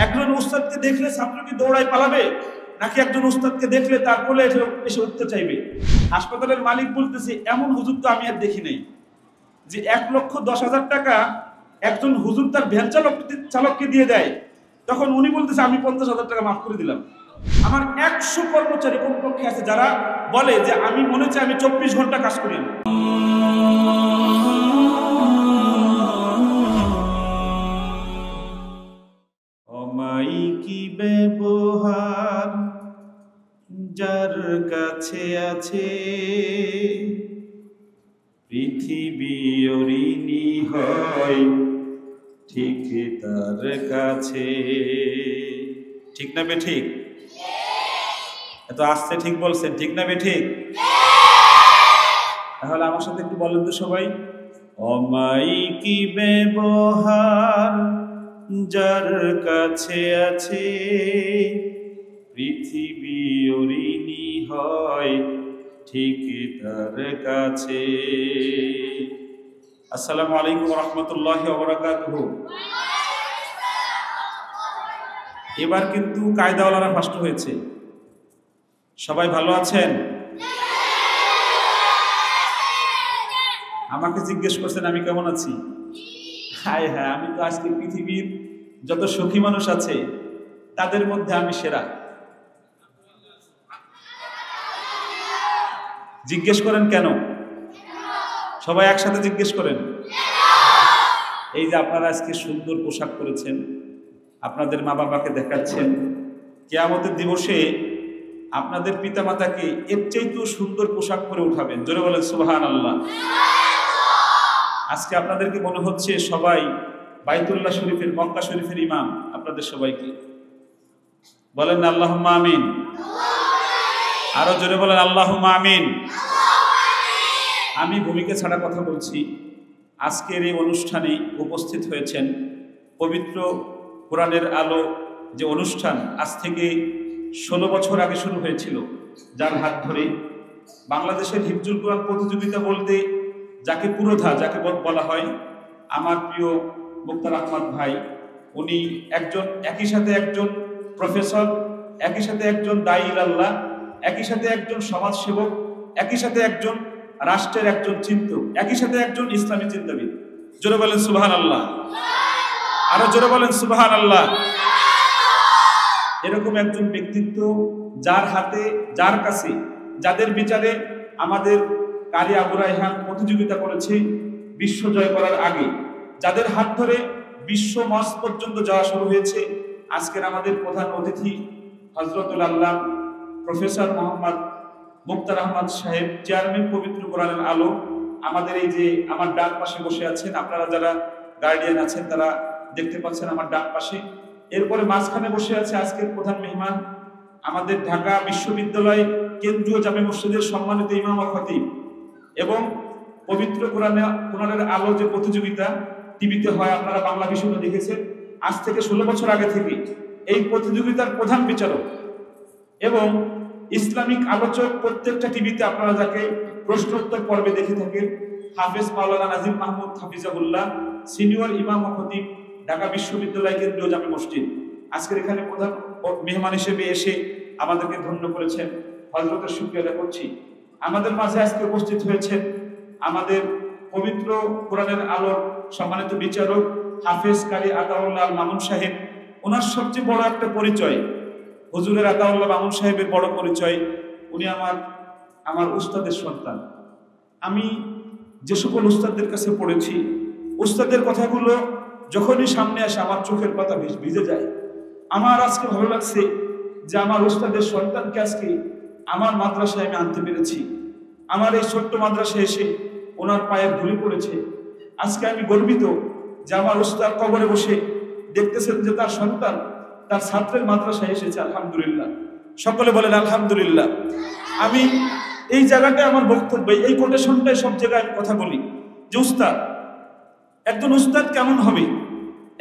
একজন উস্তাদকে দেখলে ছাত্র কি দৌড়ায় পালাবে, নাকি একজন উস্তাদকে দেখলে তার কোলে এসে উঠতে চাইবে? হাসপাতালের মালিক বলতেছে, এমন হুজুর তো আমি আর দেখি নাই যে 1,10,000 টাকা একজন হুজুর তার ভ্যান চালককে দিয়ে দেয়, তখন উনি বলতেছে আমি 50,000 টাকা মাফ করে দিলাম। আমার 100 কর্মচারী কমপক্ষে আছে যারা বলে যে আমি মনে চাই আমি 24 ঘন্টা কাজ করি। অমায়িকি ব্যবহার যার কাছে আছে, পৃথিবী ঋণী হয় ঠিক তার কাছে। ঠিক না বে ঠিক? এত আসছে ঠিক বলছেন, ঠিক না বে ঠিক? তাহলে আমার সাথে একটু বলেন তো সবাই, অমায়িকি ব্যবহার যার কাছে আছে, পৃথিবী ঋণী হয় ঠিক তার কাছে। আসসালামু আলাইকুম ওয়া রাহমাতুল্লাহি ওয়া বারাকাতুহু। এবার কিন্তু কায়দাওয়ালারা ফার্স্ট হয়েছে। সবাই ভালো আছেন? আমাকে জিজ্ঞেস করছেন আমি কেমন আছি। হায় হ্যাঁ, আমি তো আজকে পৃথিবীর যত সুখী মানুষ আছে তাদের মধ্যে আমি সেরা। জিজ্ঞেস করেন কেন? সবাই একসাথে জিজ্ঞেস করেন। এই যে আপনারা আজকে সুন্দর পোশাক পরেছেন, আপনাদের মা বাবাকে দেখাচ্ছেন, কিয়ামতের দিবসে আপনাদের পিতামাতাকে এর চাইতেও সুন্দর পোশাক পরে উঠাবেন। জোরে বলেন সুবহানাল্লাহ। আজকে আপনাদেরকে মনে হচ্ছে সবাই বাইতুল্লাহ শরীফের, মক্কা শরীফের ইমাম। আপনাদের সবাইকে বলেন না আল্লাহুম্মা আমিন। আরো জোরে বলেন আল্লাহুম্মা আমিন। আমি ভূমিকা ছাড়া কথা বলছি। আজকের এই অনুষ্ঠানে উপস্থিত হয়েছেন পবিত্র কোরআনের আলো যে অনুষ্ঠান আজ থেকে 16 বছর আগে শুরু হয়েছিল, যার হাত ধরে বাংলাদেশের হিফজুল কোরআন প্রতিযোগিতা বলতে যাকে পুরোধা যাকে বলা হয়, আমার প্রিয় মুক্তার আহমদ ভাই, উনি একই সাথে একজন প্রফেসর, একই সাথে একজন দায়ী আল্লাহ, একই সাথে একজন সমাজসেবক, একই সাথে একজন রাষ্ট্রের একজন চিন্তক, একই সাথে একজন ইসলামী চিন্তাবিদ। জোরে বলেন সুবহানাল্লাহ। আরো জোরে বলেন সুবহানাল্লাহ। এরকম একজন ব্যক্তিত্ব যার হাতে, যার কাছে, যাদের বিচারে আমাদের কারি আবু রায়হান প্রতিযোগিতা করেছে বিশ্ব জয় করার আগে, যাদের হাত ধরে বিশ্ব মঞ্চ পর্যন্ত যাওয়া শুরু হয়েছে, আজকের আমাদের প্রধান অতিথি হযরতুল আল্লাহ প্রফেসর মোহাম্মদ মুক্তার আহমদ সাহেব, চেয়ারম্যান পবিত্র কোরআনের আলো। আমাদের এই যে আমার ডান পাশে বসে আছেন, আপনারা যারা গার্ডিয়ান আছেন তারা দেখতে পাচ্ছেন আমার ডান পাশে। এরপরে মাঝখানে বসে আছে আজকের প্রধান মেহমান, আমাদের ঢাকা বিশ্ববিদ্যালয় কেন্দ্রীয় জামে মসজিদের সম্মানিত ইমাম ও খতিব। এবং পবিত্র কোরআনের আলো যে প্রতিযোগিতা টিভিতে হয়, আপনারা বাংলা বিষয়টা দেখেছেন, আজ থেকে 16 বছর আগে থেকে এই প্রতিযোগিতার প্রধান বিচারক এবং ইসলামিক আলোচক প্রত্যেকটা টিভিতে আপনারা যাকে প্রশ্নোত্তর পর্বে দেখে থাকেন, হাফেজ মাওলানা নাজিম মাহমুদ হাফিজাহুল্লাহ, সিনিয়র ইমাম ও খতিব, ঢাকা বিশ্ববিদ্যালয় কেন্দ্রীয় জামে মসজিদ। আজকের এখানে প্রধান মেহমান হিসেবে এসে আমাদেরকে ধন্য করেছেন, হযরতের শুকরিয়া আদায় করছি। আমাদের মাঝে আজকে উপস্থিত হয়েছেন আমাদের পবিত্র কোরআনের আলোর সম্মানিত বিচারক হাফেজ কারি আতাউল্লাহ মামুন সাহেব। ওনার সবচেয়ে বড় একটা পরিচয় হুজুরের আতাউল্লাহ মামুন সাহেবের বড় পরিচয়, উনি আমার উস্তাদের সন্তান। আমি যে সকল উস্তাদদের কাছে পড়েছি, উস্তাদের কথাগুলো যখনই সামনে আসে আমার চোখের পাতা ভিজে যায়। আমার আজকে ভালো লাগছে যে আমার উস্তাদের সন্তানকে আজকে আমার মাদ্রাসায় আমি আনতে পেরেছি। আমার এই ছোট্ট মাদ্রাসায় এসে ওনার পায়ের ধুলি পড়েছে। আজকে আমি গর্বিত যে আমার উস্তাদ কবরে বসে দেখতেছেন যে তার সন্তান তার ছাত্রের মাদ্রাসায় এসেছে। আলহামদুলিল্লাহ, সকলে বলেন আলহামদুলিল্লাহ। আমি এই জায়গাটায় আমার বক্তব্য, এই কোটেশনটাই সব জায়গায় আমি কথা বলি যে উস্তাদ, একজন উস্তাদ কেমন হবে,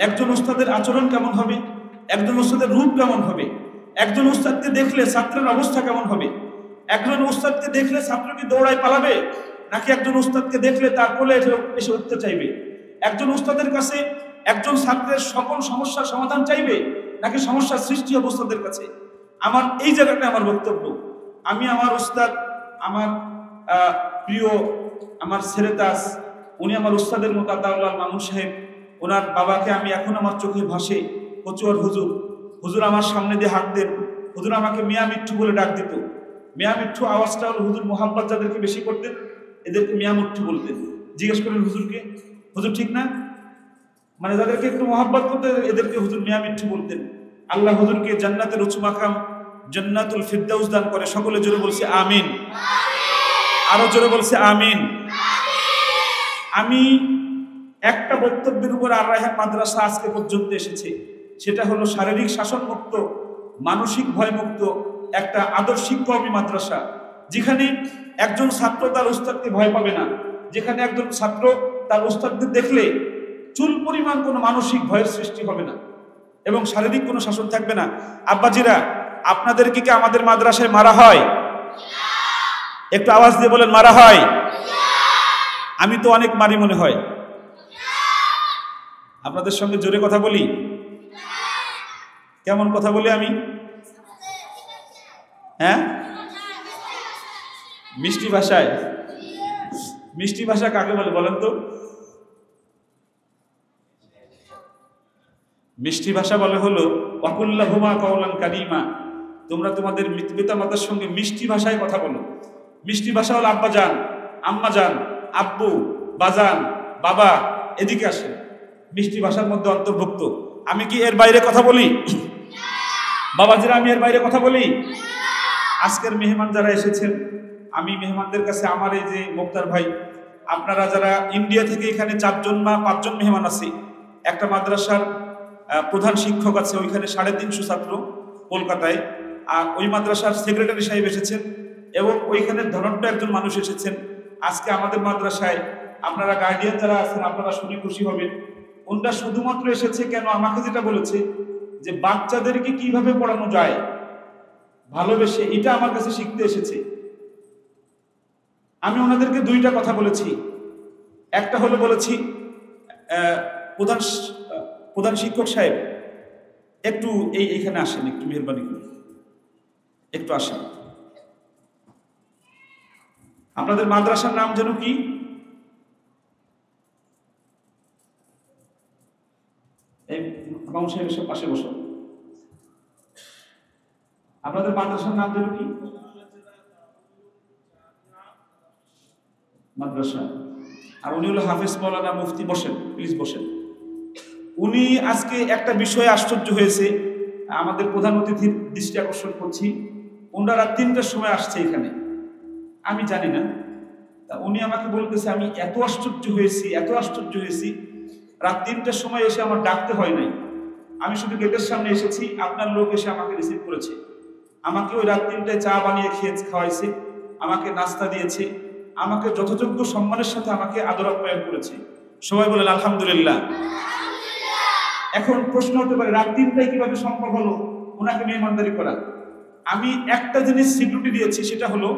একজন উস্তাদের আচরণ কেমন হবে, একজন উস্তাদের রূপ কেমন হবে, একজন উস্তাদকে দেখলে ছাত্রের অবস্থা কেমন হবে, একজন উস্তাদকে দেখলে ছাত্র কি দৌড়ায় পালাবে, নাকি একজন উস্তাদকে দেখলে তার কোলে এসে উঠতে চাইবে, একজন উস্তাদের কাছে একজন ছাত্রের সকল সমস্যার সমাধান চাইবে, নাকি সমস্যার সৃষ্টি হবে উস্তাদের কাছে? আমার এই জায়গাটা আমার বক্তব্য। আমি আমার উস্তাদ, আমার প্রিয় আমার ছেলেতাজ, উনি আমার উস্তাদের মতো আতাউল্লাহ মামুন সাহেব, ওনার বাবাকে আমি এখন আমার চোখে ভাসে কচুয়ার হুজুর। হুজুর আমার সামনে দিয়ে হাঁটতেন, হুজুর আমাকে মিয়া মিঠু বলে ডাক দিত। মিয়া মিঠু আওয়াজটা হলো হুজুর মোহাম্মদ যাদেরকে বেশি করতেন এদেরকে মিয়া মিঠু বলতেন। জিজ্ঞেস করেন হুজুরকে, হুজুর ঠিক না? মানে যাদেরকে একটু মোহাম্মত করতেন এদেরকে হুজুর মিয়া মিঠু বলতেন। আল্লাহ হুজুরকে জান্নাতের উঁচু মাকাম জান্নাতুল ফিরদাউস দান করে। সকলে জোরে বলছে আমিন, আরো জোরে বলছে আমিন। আমি একটা বক্তব্যের উপর আর রায়হান মাদ্রাসা আজকে পর্যন্ত এসেছে, সেটা হলো শারীরিক শাসন মুক্ত, মানসিক ভয় মুক্ত একটা আদর্শিক কওমি মাদ্রাসা, যেখানে একজন ছাত্র তার উস্তাদকে ভয় পাবে না, যেখানে একজন ছাত্র তার উস্তাদকে দেখলে চুল পরিমাণ কোনো মানসিক ভয়ের সৃষ্টি হবে না এবং শারীরিক কোনো শাসন থাকবে না। আব্বাজিরা, আপনাদেরকে কি আমাদের মাদ্রাসায় মারা হয়? একটু আওয়াজ দিয়ে বলেন মারা হয়? আমি তো অনেক মারি মনে হয়। আপনাদের সঙ্গে জোরে কথা বলি? কেমন কথা বলি আমি? হ্যাঁ, মিষ্টি ভাষায়। মিষ্টি ভাষা কাকে বলে বলেন তো? মিষ্টি ভাষা বলে হলো ওয়াকুল্লাহুমা কাওলান কারীমা। তোমরা তোমাদের পিতা মাতার সঙ্গে মিষ্টি ভাষায় কথা বলো। মিষ্টি ভাষা হলো আব্বা যান, আম্মা যান, আব্বু, বাজান, বাবা, এদিকে আসে, মিষ্টি ভাষার মধ্যে অন্তর্ভুক্ত। আমি কি এর বাইরে কথা বলি? বাবাজিরা, আমি এর বাইরে কথা বলি? আজকের মেহমান যারা এসেছেন, আমি মেহমানদের কাছে আমার এই যে মুক্তার ভাই, আপনারা যারা ইন্ডিয়া থেকে এখানে 4 জন বা 5 জন মেহমান আছে, একটা মাদ্রাসার প্রধান শিক্ষক আছে ওইখানে 350 ছাত্র কলকাতায়, আর ওই মাদ্রাসার সেক্রেটারি সাহেব এসেছেন এবং ওইখানের ধরনটা একজন মানুষ এসেছেন। আজকে আমাদের মাদ্রাসায় আপনারা গার্ডিয়ান যারা আছেন আপনারা শুনে খুশি হবেন। ওনারা শুধুমাত্র এসেছে কেন, আমাকে যেটা বলেছে যে বাচ্চাদেরকে কিভাবে পড়ানো যায় ভালোবেসে, এটা আমার কাছে শিখতে এসেছে। আমি ওনাদেরকে 2টা কথা বলেছি। একটা হলো বলেছি প্রধান শিক্ষক সাহেব একটু এইখানে আসেন, একটু মেহরবানি করে একটু আসেন। আপনাদের মাদ্রাসার নাম যেন কি? এই মামুন সাহেব এসব পাশে বসো। আপনাদের মাদ্রাসার নাম যেন কি? মাদ্রাসা। আর উনি হলো হাফেজ মাওলানা মুফতি। বসেন প্লিজ, বসেন। উনি আজকে একটা বিষয়ে আশ্চর্য হয়েছে, আমাদের প্রধান অতিথির দৃষ্টি আকর্ষণ করছি। ওনারা 3টার সময় আসছে এখানে, আমি জানি না। তা উনি আমাকে বলতেছে আমি এত আশ্চর্য হয়েছি, রাত 3টার সময় এসে আমার ডাকতে হয় নাই, আমি শুধু গেটের সামনে এসেছি, আপনার লোক এসে আমাকে রিসিভ করেছে, আমাকে ওই রাত 3টায় চা বানিয়ে খাওয়াইছে, আমাকে নাস্তা দিয়েছে, আমাকে যথাযোগ্য সম্মানের সাথে আমাকে আদর আপ্যায়ন করেছে। সবাই বলেন আলহামদুলিল্লাহ। এখন প্রশ্ন হতে পারে রাত 3টায় কিভাবে সম্ভব হলো ওনাকে মেহমানদারি করা? আমি একটা জিনিস সিকিউরিটি দিয়েছি, সেটা হলো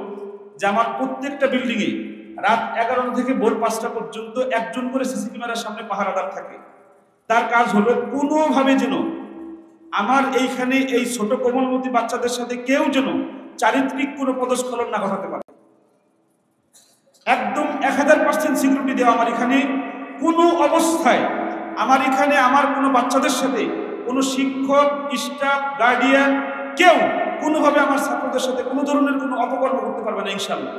যে আমার প্রত্যেকটা বিল্ডিংয়ে রাত 11টা থেকে ভোর 5টা পর্যন্ত একজন করে সিসি ক্যামেরার সামনে পাহারাদার থাকে। তার কাজ হলো কোনোভাবে যেন আমার এইখানে এই ছোট কোমলমতি বাচ্চাদের সাথে কেউ যেন চারিত্রিক কোনো পদস্খলন না ঘটাতে পারে। একদম 1000% সিকিউরিটি দেওয়া আমার এখানে। কোনো অবস্থায় আমার এখানে আমার কোনো বাচ্চাদের সাথে কোনো শিক্ষক, স্টাফ, গার্ডিয়ান কেউ কোনোভাবে আমার ছাত্রদের সাথে কোনো ধরনের কোনো অপকর্ম করতে পারবে না ইনশাআল্লাহ।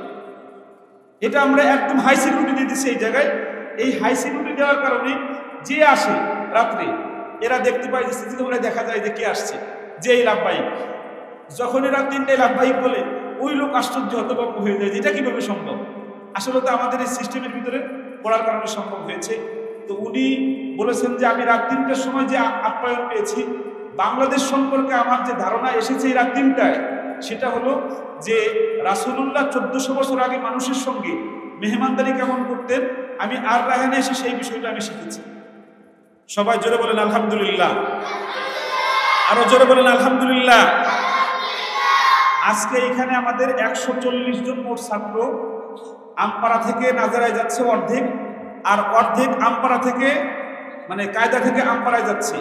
এটা আমরা একদম হাই সিকিউরিটি দিয়ে দিচ্ছি এই জায়গায়। এই হাই সিকিউরিটি দেওয়ার কারণে যে আসে রাত্রে এরা দেখতে পায় যে সিসি ক্যামেরায় দেখা যায় যে কে আসছে, যে এই লাভবাহিক। যখনই রাত 3টায় লাভবাহিক বলে ওই লোক আশ্চর্য হতভম্ব হয়ে যায় যে এটা কিভাবে সম্ভব। আসলে তো আমাদের এই সিস্টেমের ভিতরে পড়ার কারণে সম্ভব হয়েছে। তো উনি বলেছেন যে আমি রাত 3টার সময় যে আপ্যায়ন পেয়েছি, বাংলাদেশ সম্পর্কে আমার যে ধারণা এসেছে এই রাত 3টায়, সেটা হলো যে রাসূলুল্লাহ 1400 বছর আগে মানুষের সঙ্গে মেহমানদারি কেমন করতেন, আমি আর রায়হানে এসে সেই বিষয়টা আমি শিখেছি। সবাই জোরে বলেন আলহামদুলিল্লাহ, আরো জোরে বলেন আলহামদুলিল্লাহ। আজকে এখানে আমাদের 140 জন মোট ছাত্র আমপাড়া থেকে নাজারায় যাচ্ছে অর্ধেক, আর অর্ধেক আমপাড়া থেকে মানে কায়দা থেকে আমপাড়ায় যাচ্ছে।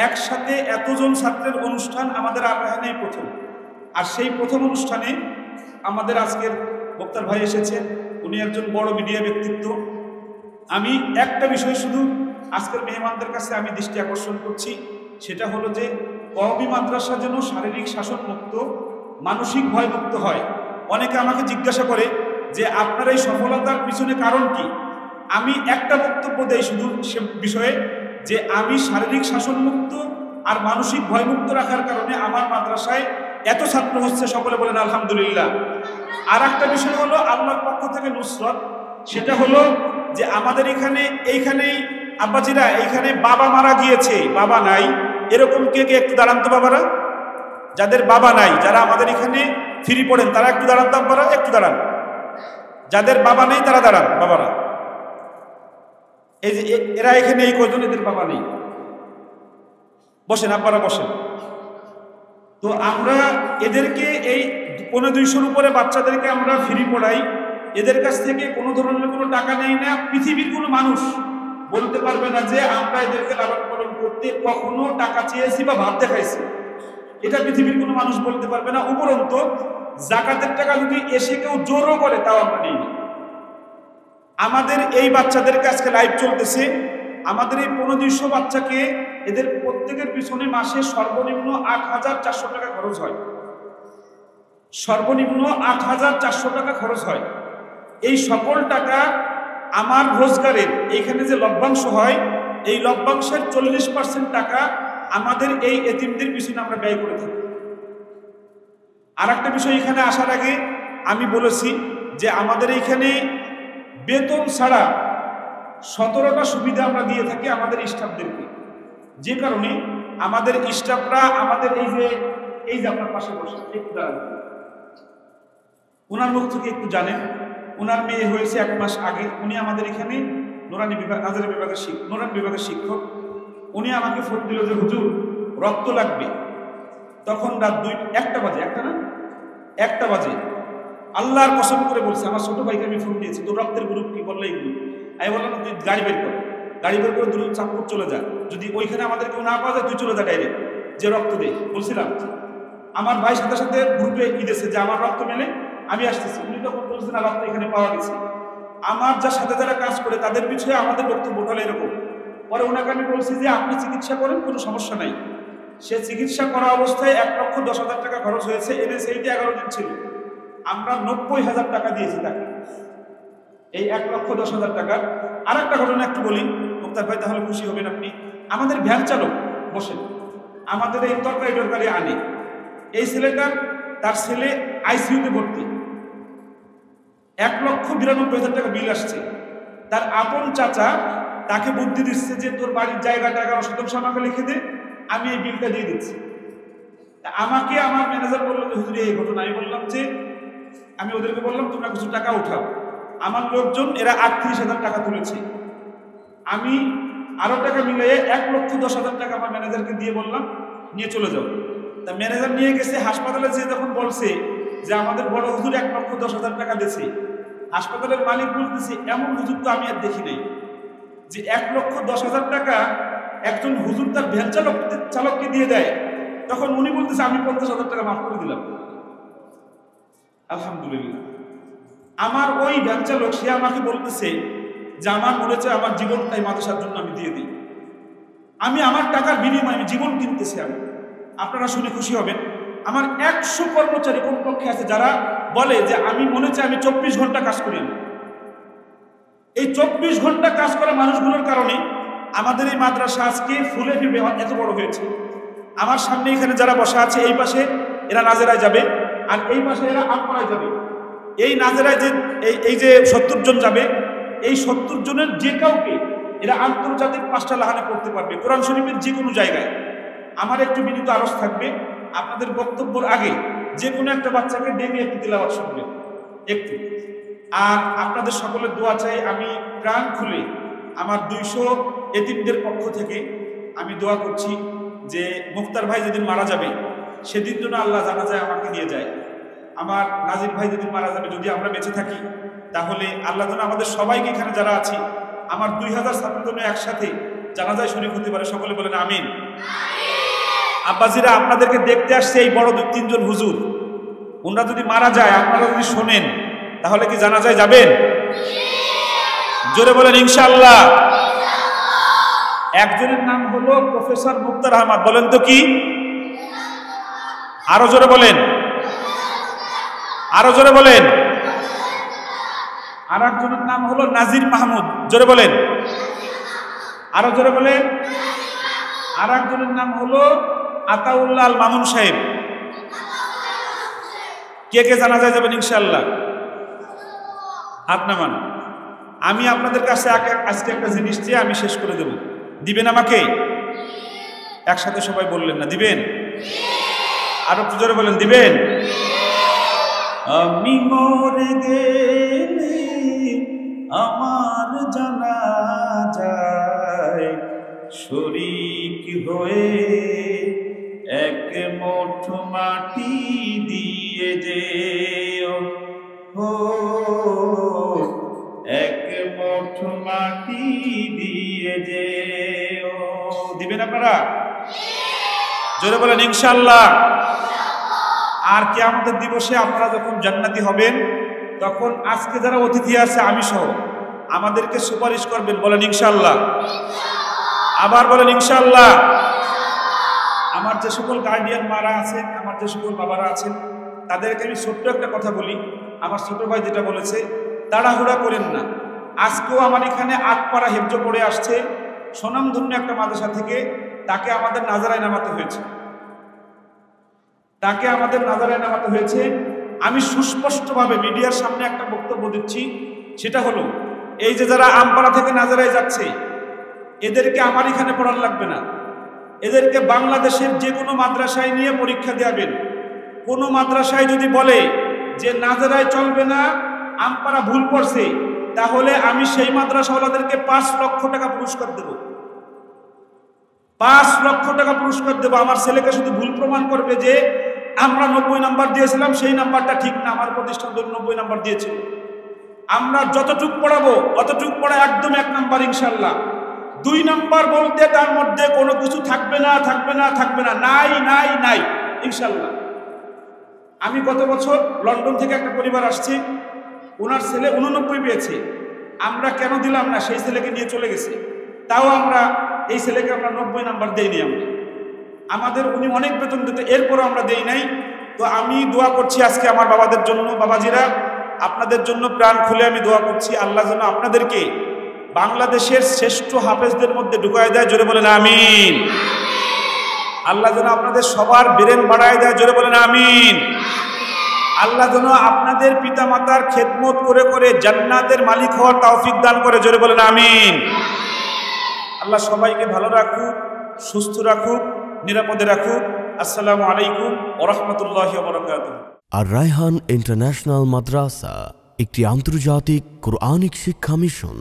একসাথে এতজন ছাত্রের অনুষ্ঠান আমাদের আরাহানেই প্রথম। আর সেই প্রথম অনুষ্ঠানে আমাদের আজকের বক্তার ভাই এসেছেন, উনি একজন বড় মিডিয়া ব্যক্তিত্ব। আমি একটা বিষয় শুধু আজকের মেহমানদের কাছে আমি দৃষ্টি আকর্ষণ করছি, সেটা হলো যে কওমি মাদ্রাসা যেন শারীরিক শাসন মুক্ত, মানসিক ভয় মুক্ত হয়। অনেকে আমাকে জিজ্ঞাসা করে যে আপনার এই সফলতার পিছনে কারণ কি। আমি একটা বক্তব্য দেই শুধু সে বিষয়ে, যে আমি শারীরিক শাসন মুক্ত আর মানসিক ভয় মুক্ত রাখার কারণে আমার মাদ্রাসায় এত ছাত্র হচ্ছে, সকলে বলেন আলহামদুলিল্লাহ। আর একটা বিষয় হলো আল্লাহর পক্ষ থেকে নুসরত, সেটা হলো যে আমাদের এইখানেই আব্বাজিরা, এইখানে বাবা মারা গিয়েছে, বাবা নাই, এরকম কে কে একটু দাঁড়ান তো বাবারা, যাদের বাবা নাই, যারা আমাদের এখানে ফ্রি পড়েন তারা একটু দাঁড়ান তো আব্বারা, একটু দাঁড়ান। যাদের বাবা নেই তারা দাঁড়ান বাবারা। এই যে এরা এখানে এই কয়জন, এদের বাবা নেই, বসেন আব্বারা বসেন। তো আমরা এদেরকে এই 250-200 উপরে বাচ্চাদেরকে আমরা ফ্রি পড়াই, এদের কাছ থেকে কোনো ধরনের কোনো টাকা নেই না। পৃথিবীর কোনো মানুষ বলতে পারবে না যে আমরা এদেরকে লালন পালন করতে কখনো টাকা চেয়েছি বা ভাব দেখাইছি, এটা পৃথিবীর কোনো মানুষ বলতে পারবে না। উপরন্ত জাকাতের টাকা যদি এসে কেউ জোরও করে তাও আমরা নেই না। আমাদের এই বাচ্চাদেরকে আজকে লাইভ চলতেছে, আমাদের এই 1500 বাচ্চাকে এদের প্রত্যেকের পিছনে মাসে সর্বনিম্ন 8400 টাকা খরচ হয়, সর্বনিম্ন 8400 টাকা খরচ হয়। এই সকল টাকা আমার রোজগারের এইখানে যে লভ্যাংশ হয়, এই লভ্যাংশের 40% টাকা আমাদের এই এতিমদের পিছনে আমরা ব্যয় করে থাকি। আর একটা বিষয়, এখানে আসার আগে আমি বলেছি যে আমাদের এইখানে বেতন ছাড়া 17টা সুবিধা আমরা দিয়ে থাকি আমাদের স্টাফদেরকে, যে কারণে আমাদের স্টাফরা আমাদের এই যে আপনার পাশে বসে একটু দাঁড়ান, ওনার মুখ থেকে একটু জানেন। ওনার মেয়ে হয়েছে 1 মাস আগে, উনি আমাদের এখানে নুরানি বিভাগের শিক্ষক। উনি আমাকে ফোন দিল যে হুজুর রক্ত লাগবে, তখন রাত 1টা বাজে, একটা বাজে। আল্লাহর কসম করে বলছে, আমার ছোট ভাইকে আমি ফোন দিয়েছি, তোর রক্তের গ্রুপ কি, বললে এই গ্রুপ। আমি বললাম তুই গাড়ি বের করে দ্রুত চাঁদপুর চলে যা, যদি ওইখানে আমাদের কেউ না পাওয়া যায় তুই চলে যা ডাইরেক্ট, যে রক্ত দে বলছিলাম। আমার ভাই সাথে সাথে গ্রুপে দিয়েছে যে আমার রক্ত মেলে আমি আসতেছি। উনি তখন বলছে না রক্ত এখানে পাওয়া গেছে। আমার যার সাথে যারা কাজ করে তাদের পিছনে আমাদের বক্তব্য হলো এরকম। পরে ওনাকে আমি বলছি যে আপনি চিকিৎসা করেন, কোনো সমস্যা নাই। সে চিকিৎসা করা অবস্থায় 1,10,000 টাকা খরচ হয়েছে, NSAID 11 দিন ছিল, আমরা 90,000 টাকা দিয়েছি তাকে, এই 1,10,000 টাকার। আর একটা ঘটনা একটু বলি মুক্তার ভাই, তাহলে খুশি হবেন আপনি। আমাদের ভ্যান চালক বসেন, আমাদের এই তরকারি আনে, এই ছেলেটার, তার ছেলে আইসিইউতে ভর্তি, 1,92,000 টাকা বিল আসছে। তার আপন চাচা তাকে বুদ্ধি দিচ্ছে যে তোর বাড়ির জায়গাটা 11% আমাকে লিখে দে, আমি এই বিলটা দিয়ে দিচ্ছি। আমাকে আমার ম্যানেজার বললো যে হুজুর এই ঘটনা। আমি বললাম যে, আমি ওদেরকে বললাম তোমরা কিছু টাকা উঠাও। আমার লোকজন এরা 38,000 টাকা তুলেছে। আমি আরো টাকা মিলিয়ে 1,10,000 টাকা আমার ম্যানেজারকে দিয়ে বললাম নিয়ে চলে যাও। তা ম্যানেজার নিয়ে গেছে হাসপাতালে, যে যখন বলছে যে আমাদের বড় হুজুর 1,10,000 টাকা দিয়েছে, হাসপাতালের মালিক বলতেছে এমন হুজুর তো আমি আর দেখি নাই, যে 1,10,000 টাকা একজন হুজুর তার ভ্যান চালককে দিয়ে দেয়। তখন উনি বলতেছে আমি 50,000 টাকা মাফ করে দিলাম। আলহামদুলিল্লাহ। আমার ওই ভ্যান চালক সে আমাকে বলতেছে যে আমার মনে হচ্ছে আমার জীবনটাই মাদ্রাসার জন্য আমি দিয়ে দিই, আমি আমার টাকার বিনিময়ে আমি জীবন কিনতেছি। আমি, আপনারা শুনে খুশি হবেন, আমার 100 কর্মচারী কমপক্ষে আছে যারা বলে যে আমি মনে হচ্ছে আমি 24 ঘন্টা কাজ করি। আমি এই 24 ঘন্টা কাজ করা মানুষগুলোর কারণে আমাদের এই মাদ্রাসা আজকে ফুলে ফেপে এত বড় হয়েছে। আমার সামনে এখানে যারা বসা আছে, এই পাশে এরা নাজেরায় যাবে, আর এই পাশে এরা আমপাড়ায় যাবে। এই নাজেরায় যে এই যে 70 জন যাবে, এই 70 জনের যে কাউকে এরা আন্তর্জাতিক 5টা লাহানে পড়তে পারবে, কোরআন শরীফের যে কোনো জায়গায়। আমার একটু বিনীত আরজ থাকবে, আপনাদের বক্তব্যের আগে যে কোনো একটা বাচ্চাকে ডেকে একটু তিলাওয়াত শুনবেন একটু। আর আপনাদের সকলের দোয়া চাই। আমি প্রাণ খুলে আমার 200 এতিমদের পক্ষ থেকে আমি দোয়া করছি যে মুক্তার ভাই যেদিন মারা যাবে সেদিন যেন আল্লাহ জানাজায় আমাকে নিয়ে যায়। আমার নাজির ভাই যেদিন মারা যাবে, যদি আমরা বেঁচে থাকি, তাহলে আল্লাহ যেন আমাদের সবাইকে এখানে যারা আছি, আমার 2000 ছাত্র যেন একসাথে জানাজায় শরীক হতে পারে। সকলে বলেন আমিন। আব্বাজিরা, আপনাদেরকে দেখতে আসছে এই বড় 2-3 জন হুজুর। ওনারা যদি মারা যায়, আপনারা যদি শোনেন, তাহলে কি জানাজায় যাবেন? জোরে বলেন ইনশাআল্লাহ। একজনের নাম হলো প্রফেসর মুক্তার আহমদ। বলেন তো কি? আরো জোরে বলেন, আরো জোরে বলেন। আর একজনের নাম হলো নাজির মাহমুদ। জোরে বলেন, আরো জোরে বলেন। আর একজনের নাম হলো আতাউল্লাহ আল মামুন সাহেব। কে কে জানাজায় যাবেন ইনশাআল্লাহ? হাত নামান। আমি আপনাদের কাছে আজকে একটা জিনিস দিয়ে আমি শেষ করে দেব। দিবেন আমাকে? একসাথে সবাই বললেন না, দিবেন? আরো একটু জোরে বলেন, দিবেন? আমি মরে গেলে আমার জানাজায় শরীক হয়ে এক মুঠো মাটি দিয়ে যেও, ও এক মুঠো মাটি দিয়ে যেও। দিবেন আপনারা? জোরে বলেন ইনশাআল্লাহ। আর কিয়ামতের দিবসে আপনারা যখন জান্নাতি হবেন, তখন আজকে যারা অতিথি আছে আমি সহ আমাদেরকে সুপারিশ করবেন। বলেন ইনশাআল্লাহ। আবার বলেন ইনশাআল্লাহ। আমার যে সকল গার্ডিয়ান মারা আছেন, আমার যে সকল বাবারা আছেন, তাদেরকে আমি ছোট্ট একটা কথা বলি। আমার ছোট ভাই যেটা বলেছে, তাড়াহুড়া করেন না। আজকেও আমার এখানে আটপাড়া হেফজ পড়ে আসছে, স্বনামধন্য একটা মাদ্রাসা থেকে। তাকে আমাদের নাজারায় নামাতে হয়েছে, তাকে আমাদের নাজারায় নামাতে হয়েছে। আমি সুস্পষ্টভাবে মিডিয়ার সামনে একটা বক্তব্য দিচ্ছি, সেটা হলো এই যে যারা আমপাড়া থেকে নাজারায় যাচ্ছে, এদেরকে আমার এখানে পড়ার লাগবে না। এদেরকে বাংলাদেশের যে কোনো মাদ্রাসায় নিয়ে পরীক্ষা দেওয়াবেন। কোনো মাদ্রাসায় যদি বলে যে নাজারায় চলবে না, আমপাড়া ভুল পড়ছে, তাহলে আমি সেই মাদ্রাসাওয়ালাদেরকে 5 লক্ষ টাকা পুরস্কার দেব। 5 লক্ষ টাকা পুরস্কার দেব। আমার ছেলেকে শুধু ভুল প্রমাণ করবে যে আমরা 90 নাম্বার দিয়েছিলাম, সেই নাম্বারটা ঠিক না, আমার প্রতিষ্ঠান 90 নাম্বার দিয়েছিল। আমরা যতটুক পড়াবো অতটুক পড়া একদম 1 নাম্বার ইনশাআল্লাহ। 2 নাম্বার বলতে তার মধ্যে কোনো কিছু থাকবে না, থাকবে না, থাকবে না, নাই নাই নাই ইনশাআল্লাহ। আমি গত বছর লন্ডন থেকে একটা পরিবার আসছে, ওনার ছেলে 89 পেয়েছে। আমরা কেন দিলাম না? সেই ছেলেকে নিয়ে চলে গেছে। তাও আমরা এই ছেলেকে আমরা 90 নাম্বার দেইনি। আমাদের উনি অনেক বেতন দিতে, এরপরও আমরা দেই নাই। তো আমি দোয়া করছি আজকে আমার বাবাদের জন্য। বাবাজিরা, আপনাদের জন্য প্রাণ খুলে আমি দোয়া করছি, আল্লাহ যেন আপনাদেরকে বাংলাদেশের শ্রেষ্ঠ হাফেজদের মধ্যে ঢুকায় দেয়। জোরে বলেন আমিন। আল্লাহ যেন আপনাদের সবার ব্রেন বাড়ায় দেয়। জোরে বলেন আমিন। আল্লাহ যেন আপনাদের পিতা মাতার খেদমত করে করে জান্নাতের মালিক হওয়ার তৌফিক দান করে। জোরে বলেন আমিন। আল্লাহ সবাইকে ভালো রাখুক, সুস্থ রাখুক, নিরাপদে রাখুক। আসসালামু আলাইকুম ওয়া রাহমাতুল্লাহি ওয়া বারাকাতুহু। আর রায়হান ইন্টারন্যাশনাল মাদ্রাসা একটি আন্তর্জাতিক কোরআনিক শিক্ষা মিশন।